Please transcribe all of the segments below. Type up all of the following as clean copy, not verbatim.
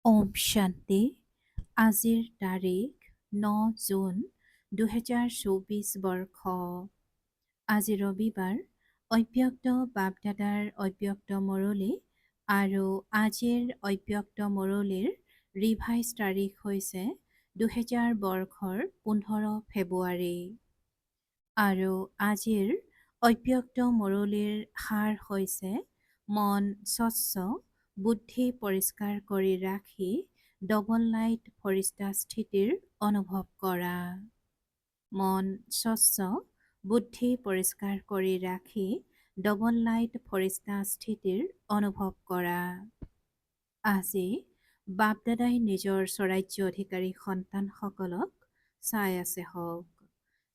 ওম শান্তি। আজিৰ তাৰিখ 9 জুন 2024 বৰ্ষ। আজি ৰবিবাৰ। অব্যক্ত বাপদাদাৰ অব্যক্ত মুৰলী আৰু আজিৰ অব্যক্ত মুৰলীৰ ৰিভাইজ তাৰিখ হৈছে 2000 বৰ্ষৰ 15 ফেব্ৰুৱাৰী। আৰু আজিৰ অব্যক্ত মুৰলীৰ সাৰ হৈছে মন স্বচ্ছ, বুদ্ধি পৰিষ্কাৰ কৰি ৰাখি ডবল লাইট ফৰিষ্টা স্থিতিৰ অনুভৱ কৰা। মন স্বচ্ছ, বুদ্ধি পৰিষ্কাৰ কৰি ৰাখি ডবল লাইট ফৰিষ্টা স্থিতিৰ অনুভৱ কৰা। আজি বাপদাদাই নিজৰ স্বৰাজ্য অধিকাৰী সন্তানসকলক চাই আছে হওক।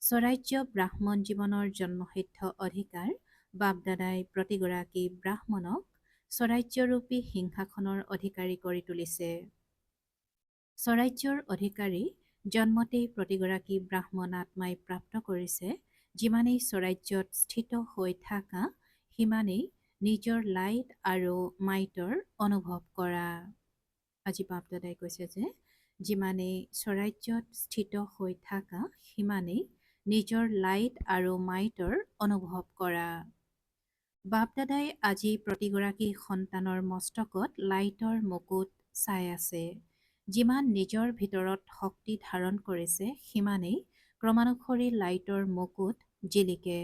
স্বৰাজ্য ব্ৰাহ্মণ জীৱনৰ জন্মসিদ্ধ অধিকাৰ বাপদাদাই প্ৰতিগৰাকী ব্ৰাহ্মণক স্বৰাজ্যৰূপী সিংহাসনৰ অধিকাৰী কৰি তুলিছে। স্বৰাজ্যৰ অধিকাৰী জন্মতেই প্ৰতিগৰাকী ব্ৰাহ্মণ আত্মাই প্ৰাপ্ত কৰিছে। যিমানেই স্বৰাজ্যত স্থিত হৈ থাকা সিমানেই নিজৰ লাইট আৰু মাইটৰ অনুভৱ কৰা। আজি বাপদাদাই কৈছে যে যিমানেই স্বৰাজ্যত স্থিত হৈ থাকা সিমানেই নিজৰ লাইট আৰু মাইটৰ অনুভৱ কৰা। বাপদাদাই আজি প্ৰতিগৰাকী সন্তানৰ মস্তকত লাইটৰ মুকুট চাই আছে। যিমান নিজৰ ভিতৰত শক্তি ধাৰণ কৰিছে সিমানেই ক্ৰমানুসৰি লাইটৰ মুকুট জিলিকে।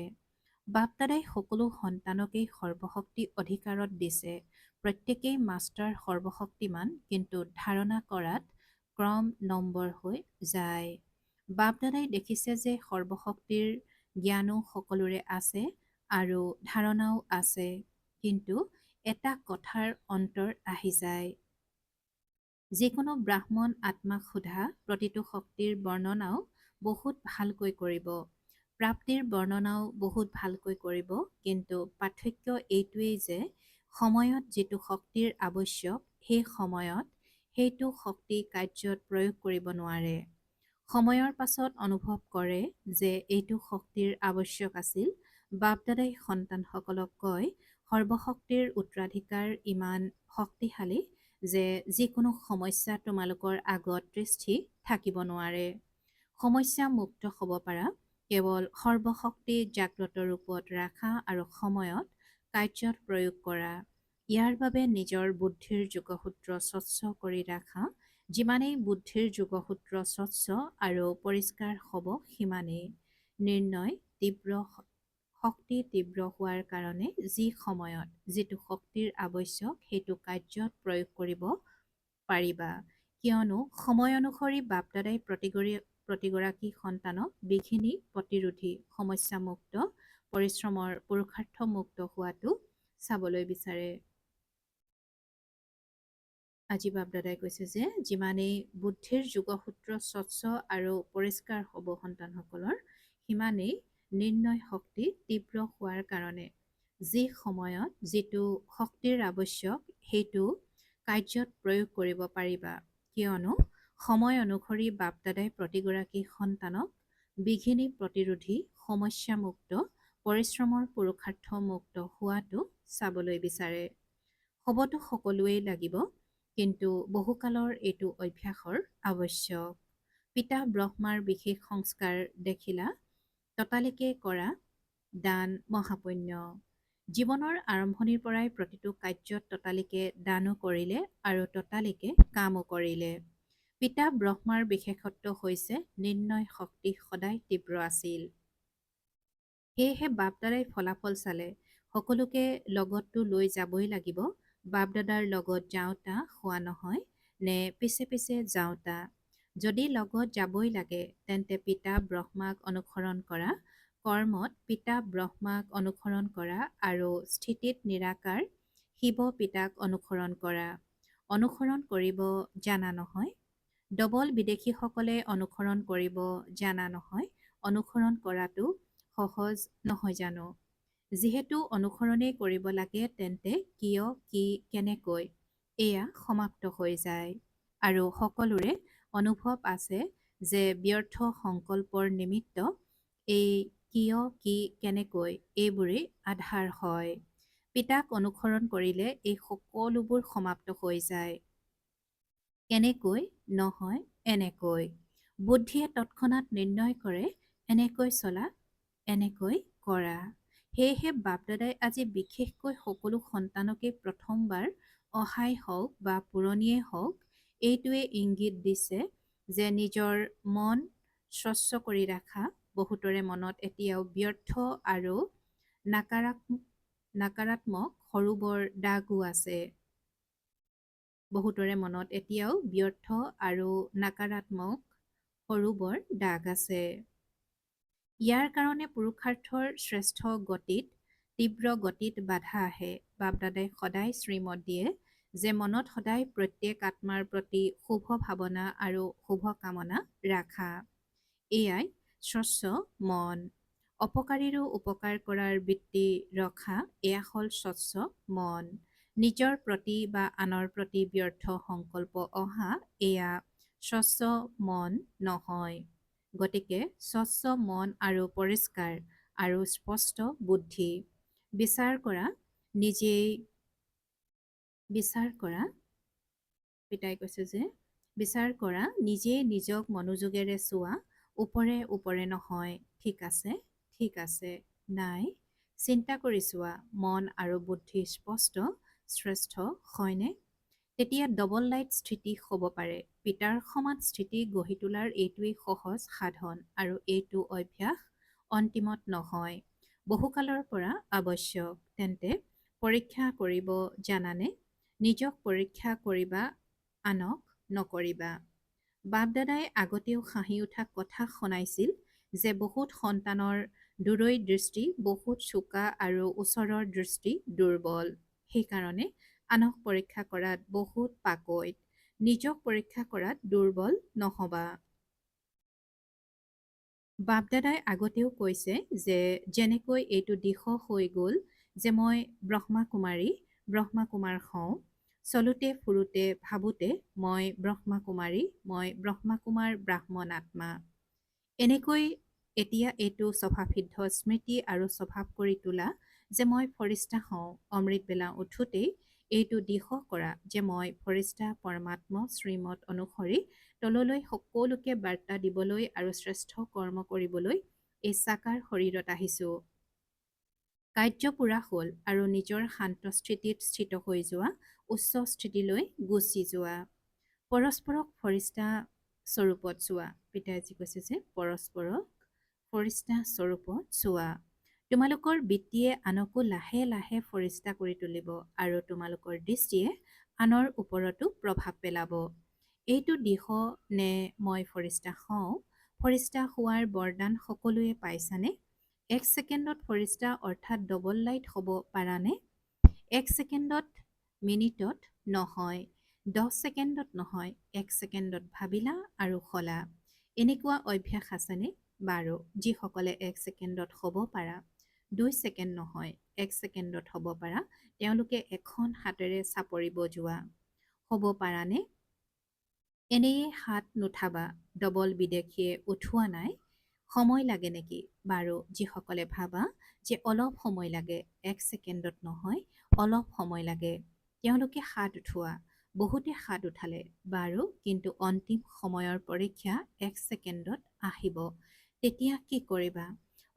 বাপদাদাই সকলো সন্তানকেই সৰ্বশক্তি অধিকাৰত দিছে। প্ৰত্যেকেই মাষ্টাৰ সৰ্বশক্তিমান, কিন্তু ধাৰণা কৰাত ক্ৰম নম্বৰ হৈ যায়। বাপদাদাই দেখিছে যে সৰ্বশক্তিৰ জ্ঞানো সকলোৰে আছে আৰু ধাৰণাও আছে, কিন্তু এটা কথাৰ অন্তৰ আহি যায়। যিকোনো ব্ৰাহ্মণ আত্মাক সোধা প্ৰতিটো শক্তিৰ বৰ্ণনাও বহুত ভালকৈ কৰিব, প্ৰাপ্তিৰ বৰ্ণনাও বহুত ভালকৈ কৰিব, কিন্তু পাৰ্থক্য এইটোৱেই যে সময়ত যিটো শক্তিৰ আৱশ্যক সেই সময়ত সেইটো শক্তি কাৰ্যত প্ৰয়োগ কৰিব নোৱাৰে। সময়ৰ পাছত অনুভৱ কৰে যে এইটো শক্তিৰ আৱশ্যক আছিল। বাপদাদাই সন্তানসকলক কয়, সৰ্বশক্তিৰ উত্তৰাধিকাৰ ইমান শক্তিশালী যে যিকোনো সমস্যা তোমালোকৰ আগত দৃষ্টি থাকিব নোৱাৰে। সমস্যা মুক্ত হ'ব পাৰা কেৱল সৰ্বশক্তি জাগ্ৰত ৰূপত ৰাখা আৰু সময়ত কাৰ্যত প্ৰয়োগ কৰা। ইয়াৰ বাবে নিজৰ বুদ্ধিৰ যোগসূত্ৰ স্বচ্ছ কৰি ৰাখা। যিমানেই বুদ্ধিৰ যোগসূত্ৰ স্বচ্ছ আৰু পৰিষ্কাৰ হ'ব সিমানেই নিৰ্ণয় তীব্ৰ শক্তি তীব্ৰ হোৱাৰ কাৰণে যি সময়ত যিটো শক্তিৰ আৱশ্যক সেইটো কাৰ্যত প্ৰয়োগ কৰিব পাৰিবা। কিয়নো সময় অনুসৰি বাপদাদাই প্ৰতিগৰাকী সন্তানক বিঘিনি প্ৰতিৰোধী সমস্যামুক্ত পৰিশ্ৰমৰ পুৰুষাৰ্থমুক্ত হোৱাটো চাবলৈ বিচাৰে। আজি বাপদাদাই কৈছে যে যিমানেই বুদ্ধিৰ যোগসূত্ৰ স্বচ্ছ আৰু পৰিষ্কাৰ হ'ব সন্তানসকলৰ সিমানেই নিৰ্ণয় শক্তি তীব্ৰ হোৱাৰ কাৰণে যি সময়ত যিটো শক্তিৰ আৱশ্যক সেইটো কাৰ্যত প্ৰয়োগ কৰিব পাৰিবা। কিয়নো সময় অনুসৰি বাপদাদাই প্ৰতিগৰাকী সন্তানক বিঘিনি প্ৰতিৰোধী সমস্যামুক্ত পৰিশ্ৰমৰ পুৰুষাৰ্থমুক্ত হোৱাটো চাবলৈ বিচাৰে। হ'বতো সকলোৱেই লাগিব, কিন্তু বহুকালৰ এইটো অভ্যাসৰ আৱশ্যক। পিতা ব্ৰহ্মাৰ বিশেষ সংস্কাৰ দেখিলা, ততালিকে কৰা দান মহাপুণ্য। জীৱনৰ আৰম্ভণিৰ পৰাই প্ৰতিটো কাৰ্যত ততালিকে দানো কৰিলে আৰু ততালিকে কামো কৰিলে। পিতা ব্ৰহ্মাৰ বিশেষত্ব হৈছে নিৰ্ণয় শক্তি সদায় তীব্ৰ আছিল। সেয়েহে বাপদাদাই ফলাফল চালে সকলোকে লগতটো লৈ যাবই লাগিব। বাপদাদাৰ লগত যাওঁতা হোৱা নহয় নে পিছে পিছে যাওঁতা। যদি লগত যাবই লাগে তেন্তে পিতা ব্ৰহ্মাক অনুসৰণ কৰা, কৰ্মত পিতা ব্ৰহ্মাক অনুসৰণ কৰা আৰু স্থিতিত নিৰাকাৰ শিৱ পিতাক অনুসৰণ কৰা। অনুসৰণ কৰিব জানা নহয়। ডবল বিদেশীসকলে অনুসৰণ কৰিব জানা নহয়। অনুসৰণ কৰাটো সহজ নহয় জানো? যিহেতু অনুসৰণেই কৰিব লাগে তেন্তে কিয়, কি, কেনেকৈ এয়া সমাপ্ত হৈ যায়। আৰু সকলোৰে অনুভৱ আছে যে ব্যৰ্থ সংকল্পৰ নিমিত্ত এই কিয়, কি, কেনেকৈ এইবোৰেই আধাৰ হয়। পিতাক অনুসৰণ কৰিলে এই সকলোবোৰ সমাপ্ত হৈ যায়। কেনেকৈ নহয় এনেকৈ। বুদ্ধিয়ে তৎক্ষণাৎ নিৰ্ণয় কৰে এনেকৈ চলা এনেকৈ কৰা। সেয়েহে বাপদাদাই আজি বিশেষকৈ সকলো সন্তানকে প্ৰথমবাৰ অহাই হওক বা পুৰণিয়েই হওক এইটোৱে ইংগিত দিছে যে নিজৰ মন স্বচ্ছ কৰি ৰাখা। বহুতৰে মনত এতিয়াও ব্যৰ্থ আৰু নাকাৰাত্মক সৰু বৰ দাগো আছে। বহুতৰে মনত এতিয়াও ব্যৰ্থ আৰু নাকাৰাত্মক সৰু বৰ দাগ আছে। ইয়াৰ কাৰণে পুৰুষাৰ্থৰ শ্ৰেষ্ঠ গতিত তীব্ৰ গতিত বাধা আহে। বাপদাদাই সদায় শ্ৰীমত দিয়ে যে মনত সদায় প্ৰত্যেক আত্মাৰ প্ৰতি শুভ ভাৱনা আৰু শুভ কামনা ৰাখা। এয়াই স্বচ্ছ মন। অপকাৰীৰো উপকাৰ কৰাৰ বৃত্তি ৰখা এয়া হ'ল স্বচ্ছ মন। নিজৰ প্ৰতি বা আনৰ প্ৰতি ব্যৰ্থ সংকল্প অহা এয়া স্বচ্ছ মন নহয়। গতিকে স্বচ্ছ মন আৰু পৰিষ্কাৰ আৰু স্পষ্ট বুদ্ধি। বিচাৰ কৰা পিতাই কৈছে যে বিচাৰ কৰা নিজেই নিজক মনোযোগেৰে চোৱা, ওপৰে ওপৰে নহয়। ঠিক আছে, ঠিক আছে, নাই। চিন্তা কৰি চোৱা মন আৰু বুদ্ধি স্পষ্ট শ্ৰেষ্ঠ হয়নে? তেতিয়া ডবল লাইট স্থিতি হ'ব পাৰে। পিতাৰ সমান স্থিতি গঢ়ি তোলাৰ এইটোৱেই সহজ সাধন আৰু এইটো অভ্যাস অন্তিমত নহয়, বহুকালৰ পৰা আৱশ্যক। তেন্তে পৰীক্ষা কৰিব জানানে? নিজক পৰীক্ষা কৰিবা, আনক নকৰিবা। বাপদাদাই আগতেও হাঁহি উঠা কথা শুনাইছিল যে বহুত সন্তানৰ দূৰৈ দৃষ্টি বহুত চোকা আৰু ওচৰৰ দৃষ্টি দুৰ্বল। সেইকাৰণে আনক পৰীক্ষা কৰাত বহুত পাকৈত। নিজক পৰীক্ষা কৰাত দুৰ্বল নহবা। বাপদাদাই আগতেও কৈছে যে যেনেকৈ এইটো দিশ হৈ গ'ল যে মই ব্ৰহ্মা কুমাৰ হওঁ। চলোতে ফুৰোতে ভাবোতে মই ব্ৰহ্মা কুমাৰ ব্ৰাহ্মণ আত্মা। এনেকৈ এতিয়া এইটো স্বভাৱসিদ্ধ স্মৃতি আৰু স্বভাৱ কৰি তোলা যে মই ফৰিষ্টা হওঁ। অমৃতবেলা উঠোতেই এইটো দিশ কৰা যে মই ফৰিষ্টা পৰমাত্মা শ্ৰীমত অনুসৰি তললৈ সকলোকে বাৰ্তা দিবলৈ আৰু শ্ৰেষ্ঠ কৰ্ম কৰিবলৈ এই সাকাৰ শৰীৰত আহিছোঁ। কাৰ্য পুৰা হ'ল আৰু নিজৰ শান্ত স্থিতিত স্থিত হৈ যোৱা, উচ্চ স্থিতিলৈ গুচি যোৱা। পৰস্পৰক ফৰিষ্টা স্বৰূপত চোৱা। পিতাজী কৈছে যে পৰস্পৰক ফৰিষ্টা স্বৰূপত চোৱা। তোমালোকৰ বৃত্তিয়ে আনকো লাহে লাহে ফৰিষ্টা কৰি তুলিব আৰু তোমালোকৰ দৃষ্টিয়ে আনৰ ওপৰতো প্ৰভাৱ পেলাব। এইটো দিশ নে মই ফৰিষ্টা হওঁ। ফৰিষ্টা হোৱাৰ বৰদান সকলোৱে পাইছানে? 1 ছেকেণ্ডত ফৰিষ্টা অৰ্থাৎ ডবল লাইট হ'ব পাৰানে? 1 ছেকেণ্ডত, মিনিটত নহয়, 10 ছেকেণ্ডত নহয়, 1 ছেকেণ্ডত ভাবিলা আৰু হলা। এনেকুৱা অভ্যাস আছেনে? বাৰু, যিসকলে 1 ছেকেণ্ডত হ'ব পাৰা, 2 ছেকেণ্ড নহয় 1 ছেকেণ্ডত হ'ব পাৰা, তেওঁলোকে এখন হাতেৰে চাপৰি বজোৱা। হ'ব পাৰানে? এনেয়ে হাত নুঠাবা। ডবল বিদেশীয়ে উঠোৱা নাই। সময় লাগে নেকি? বাৰু, যিসকলে ভাবা যে অলপ সময় লাগে, 1 ছেকেণ্ডত নহয়, অলপ সময় লাগে, তেওঁলোকে হাত উঠোৱা। বহুতে হাত উঠালে। বাৰু, কিন্তু অন্তিম সময়ৰ পৰীক্ষা 1 ছেকেণ্ডত আহিব। তেতিয়া কি কৰিবা?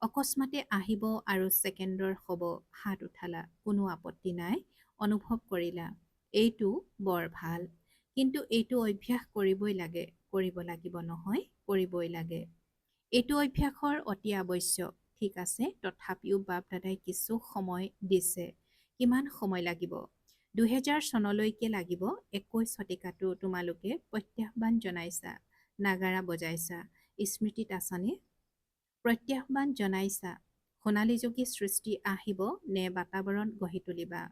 অকস্মাতে আহিব আৰু ছেকেণ্ডৰ হ'ব। হাত উঠালা, কোনো আপত্তি নাই, অনুভৱ কৰিলা। এইটো বৰ ভাল। কিন্তু এইটো অভ্যাস কৰিবই লাগে, কৰিব লাগিব নহয়, কৰিবই লাগে। এইটো অভ্যাসৰ অতি আৱশ্যক। ঠিক আছে, তথাপিও বাপদাদাই কিছু সময় দিছে। কিমান সময় লাগিব? 2000 চনলৈকে লাগিব। 21 শতিকাটো তোমালোকে প্ৰত্যাহ্বান জনাইছা, নাগাৰা বজাইছা। স্মৃতিত আছানে? প্ৰত্যাহ্বান জনাইছা। সোণালী যোগী সৃষ্টি আহিব নে বাতাৱৰণ গঢ়ি তুলিবা?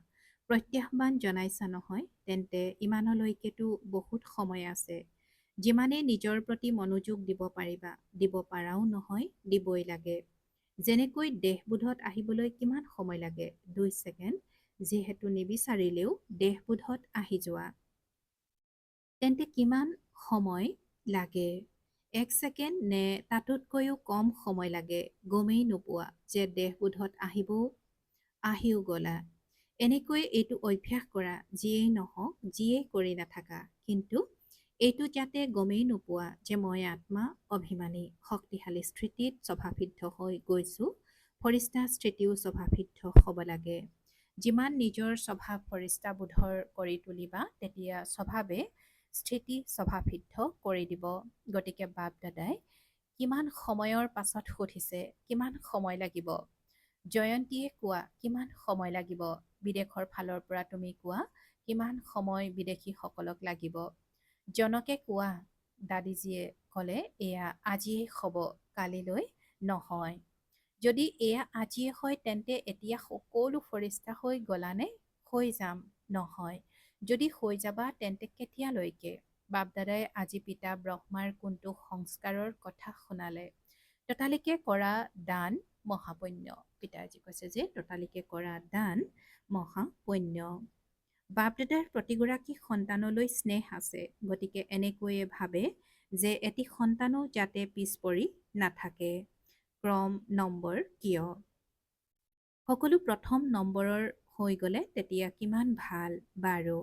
প্ৰত্যাহ্বান জনাইছা নহয়, তেন্তে ইমানলৈকেতো বহুত সময় আছে। যিমানেই নিজৰ প্ৰতি মনোযোগ দিব পাৰিবা, দিব পাৰাও নহয়, দিবই লাগে। যেনেকৈ দেহবোধত আহিবলৈ কিমান সময় লাগে? 2 ছেকেণ্ড। যিহেতু নিবিচাৰিলেও দেহবোধত আহি যোৱা, তেন্তে কিমান সময় লাগে? 1 ছেকেণ্ড নে তাতোতকৈও কম সময় লাগে? গমেই নোপোৱা যে দেহবোধত আহিও গলা। এনেকৈ এইটো অভ্যাস কৰা, যিয়েই নহওক, যিয়েই কৰি নাথাকা, কিন্তু এইটো যাতে গমেই নোপোৱা যে মই আত্মা অভিমানী, শক্তিশালী স্থিতিত স্বভাৱসিদ্ধ হৈ গৈছোঁ। ফৰিষ্টা স্থিতিও স্বভাৱসিদ্ধ হ'ব লাগে। যিমান নিজৰ স্বভাৱ ফৰিষ্টাবোধৰ কৰি তুলিবা, তেতিয়া স্বভাৱে স্থিতি স্বভাৱসিদ্ধ কৰি দিব। গতিকে বাপ দাদাই কিমান সময়ৰ পাছত সুধিছে, কিমান সময় লাগিব? জয়ন্তীয়ে কোৱা কিমান সময় লাগিব? বিদেশৰ ফালৰ পৰা তুমি কোৱা কিমান সময় বিদেশীসকলক লাগিব? জনকে কোৱা, দাদীজীয়ে ক'লে এয়া আজিয়েই হ'ব, কালিলৈ নহয়। যদি এয়া আজিয়ে হয় তেন্তে এতিয়া সকলো ফৰিষ্টা হৈ গলানে? হৈ যাম। নহয়। যদি হৈ যাবা তেন্তে কেতিয়ালৈকে? বাপদাদাই আজি পিতা ব্ৰহ্মাৰ কোনটো সংস্কাৰৰ কথা শুনালে? ততালিকে কৰা দান মহাপুণ্য। পিতাজী কৈছে যে ততালিকে কৰা দান মহাপুণ্য। বাপদাদাৰ প্ৰতিগৰাকী সন্তানলৈ স্নেহ আছে, গতিকে এনেকৈয়ে ভাবে যে এটি সন্তানো যাতে পিছ পৰি নাথাকে। ক্ৰম নম্বৰ কিয়? সকলো প্ৰথম নম্বৰৰ হৈ গ'লে তেতিয়া কিমান ভাল বাৰু।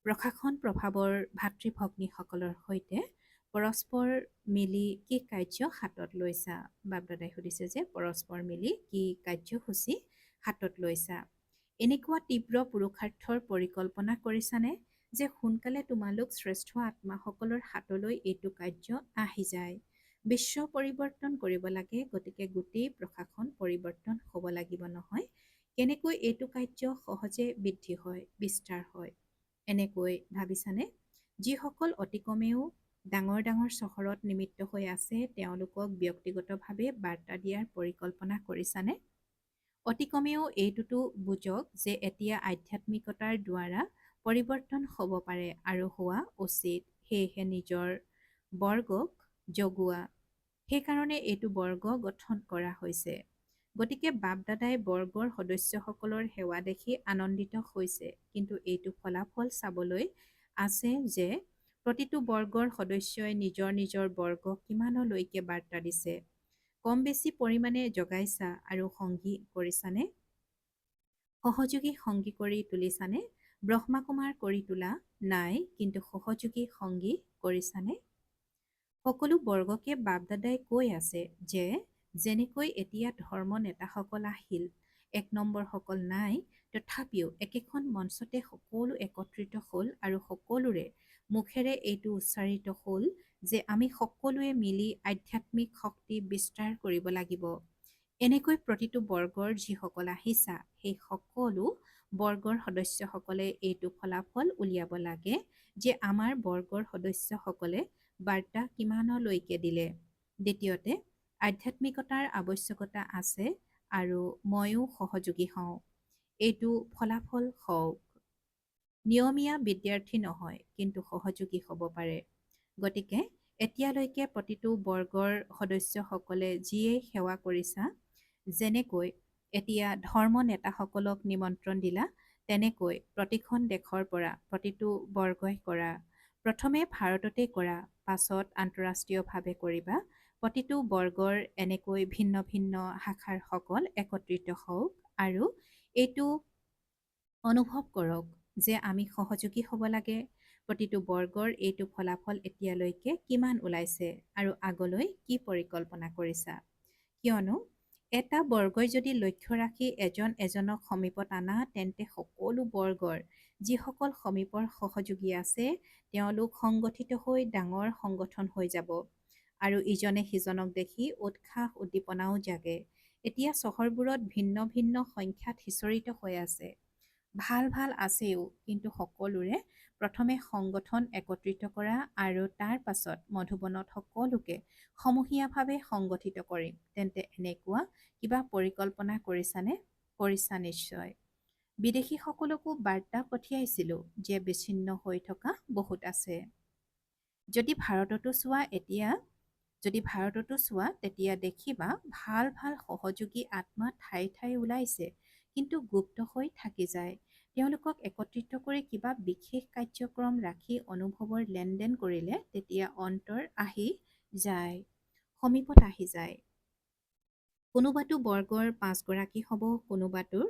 প্ৰশাসন প্ৰভাৱৰ ভাতৃভগ্নীসকলৰ সৈতে পৰস্পৰ মিলি কি কাৰ্য হাতত লৈছা? বাপদাদাই সুধিছে যে পৰস্পৰ মিলি কি কাৰ্যসূচী হাতত লৈছা? এনেকুৱা তীব্ৰ পুৰুষাৰ্থৰ পৰিকল্পনা কৰিছানে যে সোনকালে তোমালোক শ্ৰেষ্ঠ আত্মাসকলৰ হাতলৈ এইটো কাৰ্য আহি যায়? বিশ্ব পৰিৱৰ্তন কৰিব লাগে, গতিকে গোটেই প্ৰশাসন পৰিৱৰ্তন হ'ব লাগিব নহয়? কেনেকৈ এইটো কাৰ্য সহজে বৃদ্ধি হয়, বিস্তাৰ হয়? এনেকৈ ভাবিছানে? যিসকল অতি কমেও ডাঙৰ ডাঙৰ চহৰত নিমিত্ত হৈ আছে তেওঁলোকক ব্যক্তিগতভাৱে বাৰ্তা দিয়াৰ পৰিকল্পনা কৰিছানে? অতি কমেও এইটোতো বুজক যে এতিয়া আধ্যাত্মিকতাৰ দ্বাৰা পৰিৱৰ্তন হ'ব পাৰে আৰু হোৱা উচিত। সেয়েহে নিজৰ বৰ্গক জগোৱা। সেইকাৰণে এইটো বৰ্গ গঠন কৰা হৈছে। গতিকে বাপদাদাই বৰ্গৰ সদস্যসকলৰ সেৱা দেখি আনন্দিত হৈছে, কিন্তু এইটো ফলাফল চাবলৈ আছে যে প্ৰতিটো বৰ্গৰ সদস্যই নিজৰ নিজৰ বৰ্গ কিমানলৈকে বাৰ্তা দিছে। কম বেছি পৰিমাণে জগাইছা আৰু সংগী কৰিছানে? সহযোগী সংগী কৰি তুলিছানে? ব্ৰহ্মাকুমাৰ কৰি তোলা নাই, কিন্তু সহযোগী সংগী কৰিছানে? সকলো বৰ্গকে বাপদাদাই কৈ আছে যে যেনেকৈ এতিয়া ধৰ্ম নেতাসকল আহিল, এক নম্বৰসকল নাই, তথাপিও একেখন মঞ্চতে সকলো একত্ৰিত হ'ল আৰু সকলোৰে মুখেৰে এইটো উচ্চাৰিত হ'ল যে আমি সকলোৱে মিলি আধ্যাত্মিক শক্তি বিস্তাৰ কৰিব লাগিব। এনেকৈ প্ৰতিটো বৰ্গৰ যিসকল আহিছা সেই সকলো বৰ্গৰ সদস্যসকলে এইটো ফলাফল উলিয়াব লাগে যে আমাৰ বৰ্গৰ সদস্যসকলে বাৰ্তা কিমানলৈকে দিলে। দ্বিতীয়তে, আধ্যাত্মিকতাৰ আৱশ্যকতা আছে আৰু ময়ো সহযোগী হওঁ। এইটো ফলাফল হওক। নিয়মীয়া বিদ্যাৰ্থী নহয়, কিন্তু সহযোগী হ'ব পাৰে। গতিকে এতিয়ালৈকে প্ৰতিটো বৰ্গৰ সদস্যসকলে যিয়েই সেৱা কৰিছা, যেনেকৈ এতিয়া ধৰ্ম নেতাসকলক নিমন্ত্ৰণ দিলা, তেনেকৈ প্ৰতিখন দেশৰ পৰা প্ৰতিটো বৰ্গই কৰা। প্ৰথমে ভাৰততে কৰা, পাছত আন্তঃৰাষ্ট্ৰীয়ভাৱে কৰিবা। প্ৰতিটো বৰ্গৰ এনেকৈ ভিন্ন ভিন্ন শাখাৰ সকল একত্ৰিত হওক আৰু এইটো অনুভৱ কৰক যে আমি সহযোগী হ'ব লাগে। প্ৰতিটো বৰ্গৰ এইটো ফলাফল এতিয়ালৈকে কিমান ওলাইছে আৰু আগলৈ কি পৰিকল্পনা কৰিছা? কিয়নো এটা বৰ্গই যদি লক্ষ্য ৰাখি এজন এজনক সমীপত আনা, তেন্তে সকলো বৰ্গৰ যিসকল সমীপৰ সহযোগী আছে তেওঁলোক সংগঠিত হৈ ডাঙৰ সংগঠন হৈ যাব আৰু ইজনে সিজনক দেখি উৎসাহ উদ্দীপনাও জাগে। এতিয়া চহৰবোৰত ভিন্ন ভিন্ন সংখ্যাত সিঁচৰিত হৈ আছে। ভাল ভাল আছেও, কিন্তু সকলোৰে প্ৰথমে সংগঠন একত্ৰিত কৰা আৰু তাৰ পাছত মধুবনত সকলোকে সমূহীয়াভাৱে সংগঠিত কৰিম। তেন্তে এনেকুৱা কিবা পৰিকল্পনা কৰিছানে? কৰিছা নিশ্চয়। বিদেশীসকলকো বাৰ্তা পঠিয়াইছিলোঁ যে বিচ্ছিন্ন হৈ থকা বহুত আছে। যদি ভাৰততো চোৱা তেতিয়া দেখিবা ভাল ভাল সহযোগী আত্মা ঠাই ঠাই ওলাইছে, কিন্তু গুপ্ত হৈ থাকি যায়। তেওঁলোকক একত্ৰিত কৰি কিবা বিশেষ কাৰ্যক্ৰম ৰাখি অনুভৱৰ লেনদেন কৰিলে তেতিয়া অন্তৰ আহি যায়, সমীপত আহি যায়। কোনোবাটো বৰ্গৰ 5 গৰাকী হ'ব, কোনোবাটোৰ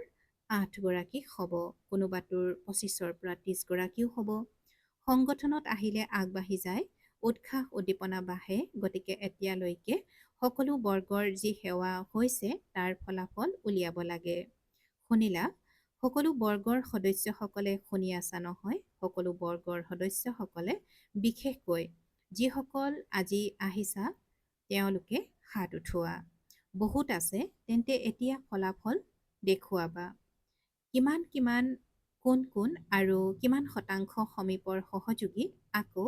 8 গৰাকী হ'ব, কোনোবাটোৰ 25ৰ পৰা 30 গৰাকীও হ'ব। সংগঠনত আহিলে আগবাঢ়ি যায়, উৎসাহ উদ্দীপনা বাঢ়ে। গতিকে এতিয়ালৈকে সকলো বৰ্গৰ যি সেৱা হৈছে তাৰ ফলাফল উলিয়াব লাগে। শুনিলা? সকলো বৰ্গৰ সদস্যসকলে শুনি আছা নহয়? সকলো বৰ্গৰ সদস্যসকলে, বিশেষকৈ যিসকল আজি আহিছা তেওঁলোকে হাত উঠোৱা। বহুত আছে, তেন্তে এতিয়া ফলাফল দেখুৱাবা। কিমান কোন আৰু কিমান শতাংশ সমীপৰ সহযোগী আকৌ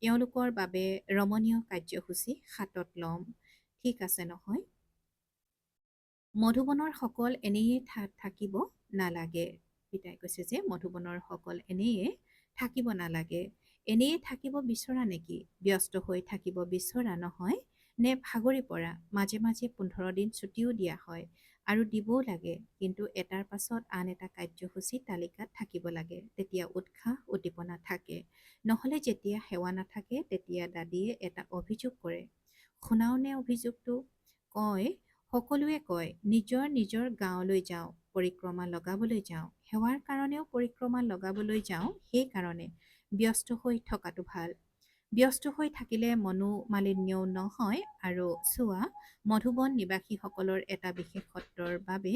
তেওঁলোকৰ বাবে ৰমণীয় কাৰ্যসূচী হাতত ল'ম। ঠিক আছে নহয়? মধুবনৰ সকল এনেয়ে থাকিব নালাগে। পিতাই কৈছে যে মধুবনৰ সকল এনেয়ে থাকিব নালাগে। এনেয়ে থাকিব বিচৰা নেকি? ব্যস্ত হৈ থাকিব বিচৰা নহয় নে ভাগৰি পৰা? মাজে মাজে 15 দিন ছুটিও দিয়া হয় আৰু দিবও লাগে, কিন্তু এটাৰ পাছত আন এটা কাৰ্যসূচী তালিকাত থাকিব লাগে। তেতিয়া উৎসাহ উদ্দীপনা থাকে। নহলে যেতিয়া সেৱা নাথাকে তেতিয়া দাদীয়ে এটা অভিযোগ কৰে। শুনাওনে অভিযোগটো? কয়, সকলোৱে কয় নিজৰ নিজৰ গাঁৱলৈ যাওঁ, পৰিক্ৰমা লগাবলৈ যাওঁ, সেৱাৰ কাৰণেও পৰিক্ৰমা লগাবলৈ যাওঁ। সেইকাৰণে ব্যস্ত হৈ থকাটো ভাল। ব্যস্ত হৈ থাকিলে মনোমালিন্যও নহয়। আৰু চোৱা, মধুবন নিবাসীসকলৰ এটা বিশেষত্বৰ বাবে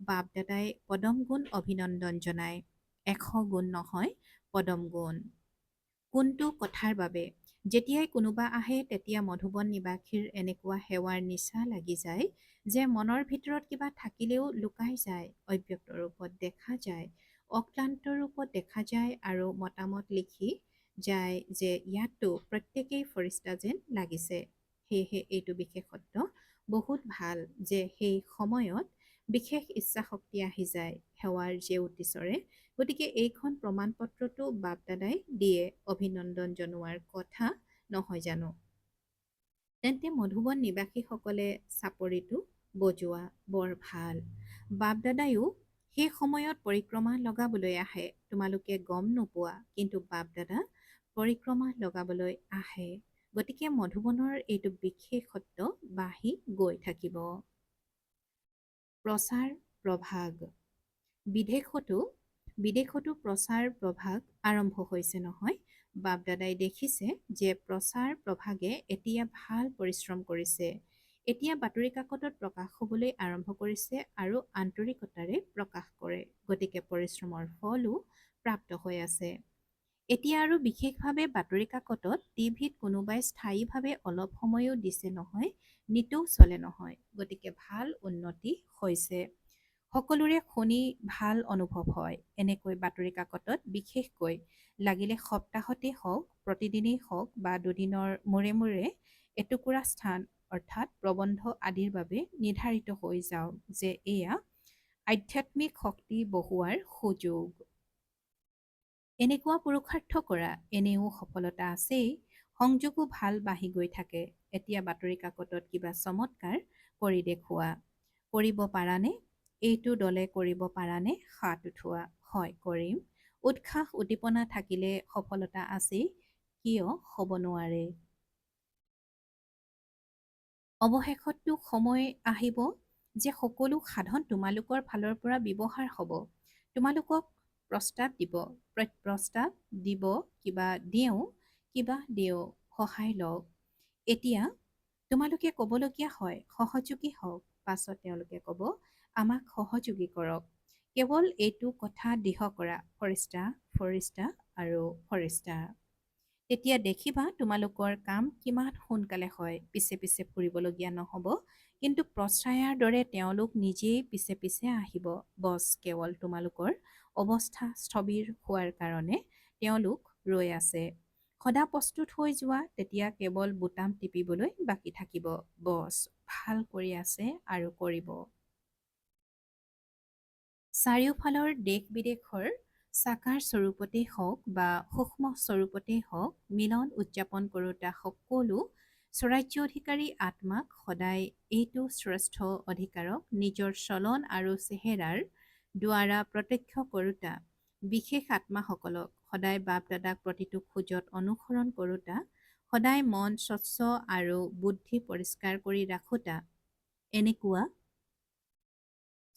বাপ দাদাই পদম গুণ অভিনন্দন জনায়। 100 গুণ নহয়, পদম গুণ। কোনটো কথাৰ বাবে? যেতিয়াই কোনোবা আহে তেতিয়া মধুবন নিবাসীৰ এনেকুৱা সেৱাৰ নিচা লাগি যায় যে মনৰ ভিতৰত কিবা থাকিলেও লুকাই যায়, অব্যক্ত ৰূপত দেখা যায়, অক্লান্ত ৰূপত দেখা যায় আৰু মতামত লিখি যায় যে ইয়াততো প্ৰত্যেকেই ফৰিস্তা যেন লাগিছে। সেয়েহে এইটো বিশেষত্ব বহুত ভাল যে সেই সময়ত বিশেষ ইচ্ছাশক্তি আহি যায়, সেৱাৰ জেউতি চৰে। গতিকে এইখন প্ৰমাণ পত্ৰটো বাপ দাদাই দিয়ে, অভিনন্দন জনোৱাৰ কথা নহয় জানো? তেন্তে মধুবন নিবাসীসকলে চাপৰিটো বজোৱা বৰ ভাল। বাপ দাদায়ো সেই সময়ত পৰিক্ৰমা লগাবলৈ আহে। তোমালোকে গম নোপোৱা, কিন্তু বাপ দাদা পৰিক্ৰমা লগাবলৈ আহে। গতিকে মধুবনৰ এইটো বিশেষত্ব বাঢ়ি গৈ থাকিব। প্ৰচাৰ প্ৰভাগ। বিদেশতো প্ৰচাৰ প্ৰভাগ আৰম্ভ হৈছে নহয়? বাপ দাদাই দেখিছে যে প্ৰচাৰ প্ৰভাগে এতিয়া ভাল পৰিশ্ৰম কৰিছে। এতিয়া বাতৰি কাকতত প্ৰকাশ হ'বলৈ আৰম্ভ কৰিছে আৰু আন্তৰিকতাৰে প্ৰকাশ কৰে। গতিকে পৰিশ্ৰমৰ ফলো প্ৰাপ্ত হৈ আছে। এতিয়া আৰু বিশেষভাৱে বাতৰি কাকতত, টিভিত কোনোবাই স্থায়ীভাৱে অলপ সময়ো দিছে নহয়, নিতৌ চলে নহয়। গতিকে ভাল উন্নতি হৈছে। সকলোৰে শুনি ভাল অনুভৱ হয়। এনেকৈ বাতৰি কাকতত বিশেষকৈ লাগিলে সপ্তাহতেই হওক, প্ৰতিদিনেই হওক বা দুদিনৰ মূৰে মূৰে এটুকুৰা স্থান অৰ্থাৎ প্ৰবন্ধ আদিৰ বাবে নিৰ্ধাৰিত হৈ যাওক যে এয়া আধ্যাত্মিক শক্তি বঢ়োৱাৰ সুযোগ। এনেকুৱা পুৰুষাৰ্থ কৰা, এনেও সফলতা আছেই, সংযোগো ভাল বাঢ়ি গৈ থাকে। এতিয়া বাতৰি কাকতত কিবা চমৎকাৰ কৰি দেখুওৱা। কৰিব পাৰানে? এইটো দলে কৰিব পাৰানে? হাত উঠোৱা। হয়, কৰিম। উৎসাহ উদ্দীপনা থাকিলে সফলতা আছেই, কিয় হ'ব নোৱাৰে? অৱশেষততো সময় আহিব যে সকলো সাধন তোমালোকৰ ফালৰ পৰা ব্যৱহাৰ হ'ব। তোমালোকক প্ৰস্তাৱ দিব, কিবা দিওঁ, সহায় লওক। এতিয়া তোমালোকে ক'বলগীয়া হয় সহযোগী হওক। পাছত তেওঁলোকে ক'ব আমাক সহযোগী কৰক। কেৱল এইটো কথা দৃঢ় কৰা, ফৰিস্তা আৰু ফৰিস্তা। তেতিয়া দেখিবা তোমালোকৰ কাম কিমান সোনকালে হয়। পিছে পিছে ফুৰিবলগীয়া নহ'ব, কিন্তু প্ৰশ্ৰায়াৰ দৰে তেওঁলোক নিজেই পিছে পিছে আহিব। বছ কেৱল তোমালোকৰ অৱস্থা স্থবিৰ হোৱাৰ কাৰণে তেওঁলোক ৰৈ আছে। সদা প্ৰস্তুত হৈ যোৱা, তেতিয়া কেৱল বুটাম টিপিবলৈ বাকী থাকিব। বছ ভাল কৰি আছে আৰু কৰিব। চাৰিওফালৰ দেশ বিদেশৰ সাকাৰ স্বৰূপতেই হওক বা সূক্ষ্ম স্বৰূপতেই হওক, মিলন উদযাপন কৰোঁতা সকলো স্বৰাজ্য অধিকাৰী আত্মাক সদায় এইটো শ্ৰেষ্ঠ অধিকাৰক নিজৰ চলন আৰু চেহেৰাৰ দ্বাৰা প্ৰত্যক্ষ কৰোঁতা বিশেষ আত্মাসকলক সদায় বাপ দাদাক প্ৰতিটো খোজত অনুসৰণ কৰোঁতা, সদায় মন স্বচ্ছ আৰু বুদ্ধি পৰিষ্কাৰ কৰি ৰাখোতা, এনেকুৱা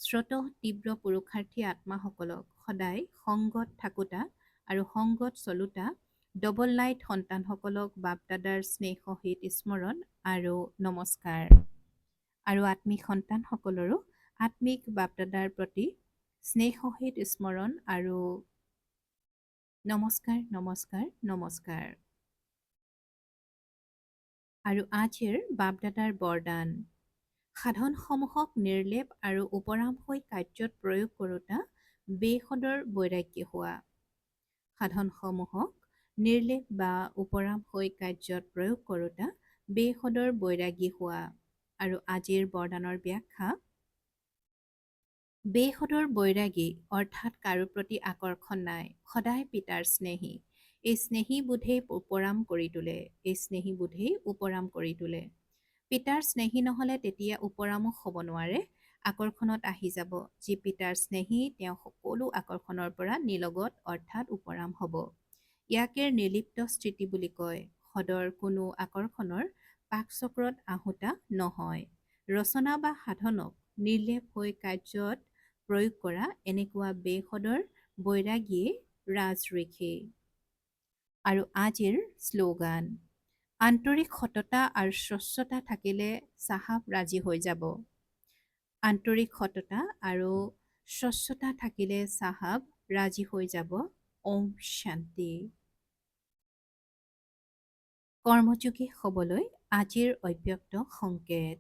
স্ৰোত তীব্ৰ পুৰুষাৰ্থী আত্মাসকলক সদায় সংগত থাকোতা আৰু সংগত চলোতা ডবল লাইট সন্তানসকলক বাপ-দাদাৰ স্নেহ সহিত স্মৰণ আৰু নমস্কাৰ। আৰু আত্মিক সন্তানসকলৰো আত্মিক বাপ-দাদাৰ প্ৰতি স্নেহ সহিত স্মৰণ আৰু নমস্কাৰ, নমস্কাৰ, নমস্কাৰ। আৰু আজিৰ বাপ-দাদাৰ বৰদান। সাধনসমূহক নিৰ্লেপ আৰু উপৰামকৈ কাৰ্যত প্ৰয়োগ কৰোঁতা বেসদৰ বৈৰাগ্যী হোৱা। সাধনসমূহক নিৰ্লেপ বা উপৰামকৈ কাৰ্যত প্ৰয়োগ কৰোঁতা বেসদৰ বৈৰাগী হোৱা। আৰু আজিৰ বৰদানৰ ব্যাখ্যা। বেসদৰ বৈৰাগী অৰ্থাৎ কাৰো প্ৰতি আকৰ্ষণ নাই, সদায় পিতাৰ স্নেহী। এই স্নেহী বোধেই উপৰাম কৰি তোলে। এই স্নেহী বোধেই উপৰাম কৰি তোলে। পিতাৰ স্নেহী নহ'লে তেতিয়া উপৰামো হ'ব নোৱাৰে, আকৰ্ষণত আহি যাব। যি পিতাৰ স্নেহী তেওঁ সকলো আকৰ্ষণৰ পৰা নিলগত অৰ্থাৎ উপৰাম হ'ব। ইয়াকে নিৰ্লিপ্ত স্থিতি বুলি কয়। সদৰ কোনো আকৰ্ষণৰ পাকচক্ৰত আহুতা নহয়। ৰচনা বা সাধনক নিৰ্লেপ হৈ কাৰ্যত প্ৰয়োগ কৰা এনেকুৱা বেসদৰ বৈৰাগীয়ে ৰাজঋষি। আৰু আজিৰ শ্লোগান। আন্তৰিক সততা আৰু স্বচ্ছতা থাকিলে চাহাব ৰাজি হৈ যাব। আন্তৰিক সততা আৰু স্বচ্ছতা থাকিলে চাহাব ৰাজি হৈ যাব। ওম শান্তি। কৰ্মযোগী হ'বলৈ আজিৰ অব্যক্ত সংকেত।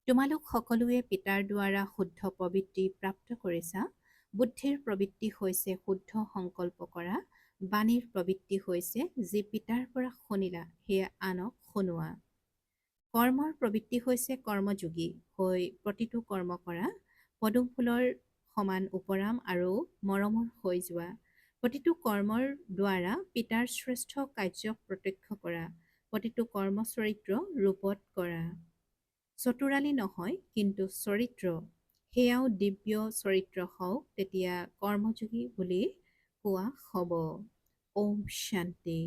তোমালোক সকলোৱে পিতাৰ দ্বাৰা শুদ্ধ প্ৰবৃত্তি প্ৰাপ্ত কৰিছা। বুদ্ধিৰ প্ৰবৃত্তি হৈছে শুদ্ধ সংকল্প কৰা। বাণীৰ প্ৰবৃত্তি হৈছে যি পিতাৰ পৰা শুনিলা সেয়া আনক শুনোৱা। কৰ্মৰ প্ৰবৃত্তি হৈছে কৰ্মযোগী হৈ প্ৰতিটো কৰ্ম কৰা। পদুম ফুলৰ সমান উপৰাম আৰু মৰমৰ হৈ যোৱা। প্ৰতিটো কৰ্মৰ দ্বাৰা পিতাৰ শ্ৰেষ্ঠ কাৰ্যক প্ৰত্যক্ষ কৰা। প্ৰতিটো কৰ্ম চৰিত্ৰ ৰূপত কৰা। চতুৰালি নহয় কিন্তু চৰিত্ৰ, সেয়াও দিব্য চৰিত্ৰ হওক, তেতিয়া কৰ্মযোগী বুলি কোৱা হ'ব। ওম শান্তি।